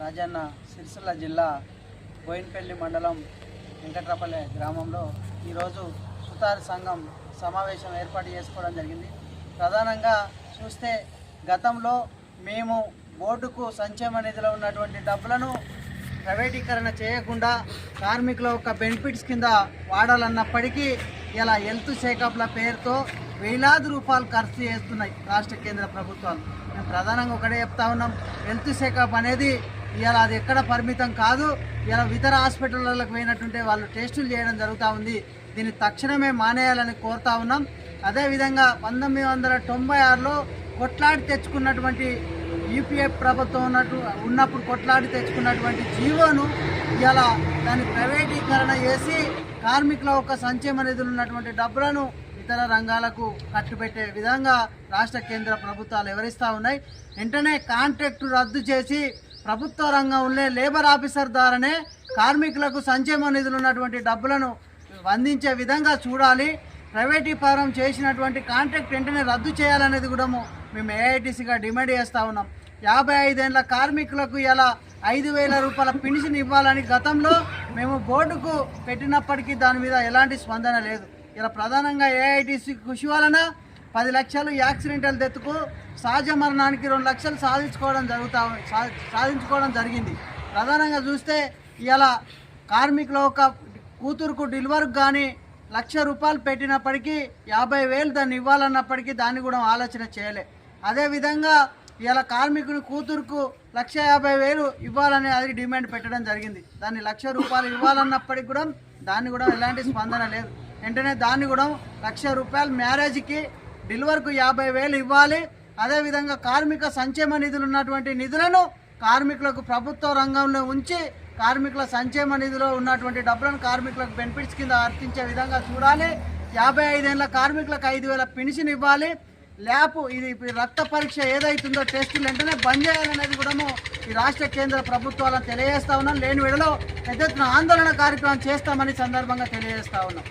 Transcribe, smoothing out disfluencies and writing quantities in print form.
రాజన్న సిరిసిల్ల జిల్లా బోయినపల్లి మండలం వెంకట్రాపల్లె గ్రామంలో ఈరోజు సుతార్ సంఘం సమావేశం ఏర్పాటు చేసుకోవడం జరిగింది. ప్రధానంగా చూస్తే గతంలో మేము బోర్డుకు సంక్షేమ నిధిలో ఉన్నటువంటి డబ్బులను ప్రైవేటీకరణ చేయకుండా కార్మికుల యొక్క బెనిఫిట్స్ కింద వాడాలన్నప్పటికీ ఇలా హెల్త్ చెకప్ల పేరుతో వేలాది రూపాయలు ఖర్చు చేస్తున్నాయి రాష్ట్ర కేంద్ర ప్రభుత్వాలు. మేము ప్రధానంగా ఒకటే చెప్తా ఉన్నాం, హెల్త్ చెకప్ అనేది ఇలా అది ఎక్కడ పరిమితం కాదు. ఇలా ఇతర హాస్పిటళ్ళకు పోయినట్టుంటే వాళ్ళు టెస్టులు చేయడం జరుగుతూ ఉంది. దీన్ని తక్షణమే మానేయాలని కోరుతా ఉన్నాం. అదేవిధంగా 1996లో కొట్లాడి తెచ్చుకున్నటువంటి యూపీఏ ప్రభుత్వం ఉన్నప్పుడు కొట్లాడి తెచ్చుకున్నటువంటి జీవోను ఇలా దాన్ని ప్రైవేటీకరణ చేసి కార్మికుల యొక్క సంక్షేమ నిధులు ఉన్నటువంటి డబ్బులను ఇతర రంగాలకు కట్టుబెట్టే విధంగా రాష్ట్ర కేంద్ర ప్రభుత్వాలు వివరిస్తూ ఉన్నాయి. వెంటనే కాంట్రాక్టు రద్దు చేసి ప్రభుత్వ రంగంలో లేబర్ ఆఫీసర్ ద్వారానే కార్మికులకు సంక్షేమ నిధులు ఉన్నటువంటి డబ్బులను అందించే విధంగా చూడాలి. ప్రైవేటీకరణ చేసినటువంటి కాంట్రాక్ట్ వెంటనే రద్దు చేయాలనేది కూడా మేము ఏఐటీసీగా డిమాండ్ చేస్తూ ఉన్నాం. 55 ఏళ్ల కార్మికులకు ఇలా 5,000 రూపాయల పెన్షన్ ఇవ్వాలని గతంలో మేము బోర్డుకు పెట్టినప్పటికీ దాని మీద ఎలాంటి స్పందన లేదు. ఇలా ప్రధానంగా ఏఐటీసీ కృషి వలన 10 లక్షలు యాక్సిడెంటల్ డెత్కు, సహజ మరణానికి 2 లక్షలు సాధించుకోవడం జరిగింది. ప్రధానంగా చూస్తే ఇలా కార్మికుల యొక్క కూతురుకు డెలివరీకి కానీ 1,00,000 రూపాయలు పెట్టినప్పటికీ 50,000 దాన్ని ఇవ్వాలన్నప్పటికీ దాన్ని కూడా ఆలోచన చేయలే. అదేవిధంగా ఇలా కార్మికుని కూతురుకు 1,50,000 ఇవ్వాలని అది డిమాండ్ పెట్టడం జరిగింది. దాన్ని 1,00,000 రూపాయలు ఇవ్వాలన్నప్పటికీ కూడా దాన్ని కూడా ఎలాంటి స్పందన లేదు. వెంటనే దాన్ని కూడా 1,00,000 రూపాయలు మ్యారేజ్కి, డెలివరీకు 50,000 ఇవ్వాలి. అదేవిధంగా కార్మిక సంక్షేమ నిధులు ఉన్నటువంటి నిధులను కార్మికులకు ప్రభుత్వ రంగంలో ఉంచి కార్మికుల సంక్షేమ నిధిలో ఉన్నటువంటి డబ్బులను కార్మికులకు బెనిఫిట్స్ కింద అర్పించే విధంగా చూడాలి. 55 ఏళ్ల కార్మికులకు 5,000 పెన్షన్ ఇవ్వాలి. ల్యాబ్ ఇది రక్త పరీక్ష ఏదైతుందో టెస్టులు వెంటనే బంద్ చేయాలనేది కూడా ఈ రాష్ట్ర కేంద్ర ప్రభుత్వాలను తెలియజేస్తా ఉన్నాం. లేని విడలో పెద్ద ఎత్తున ఆందోళన కార్యక్రమం చేస్తామని సందర్భంగా తెలియజేస్తా ఉన్నాం.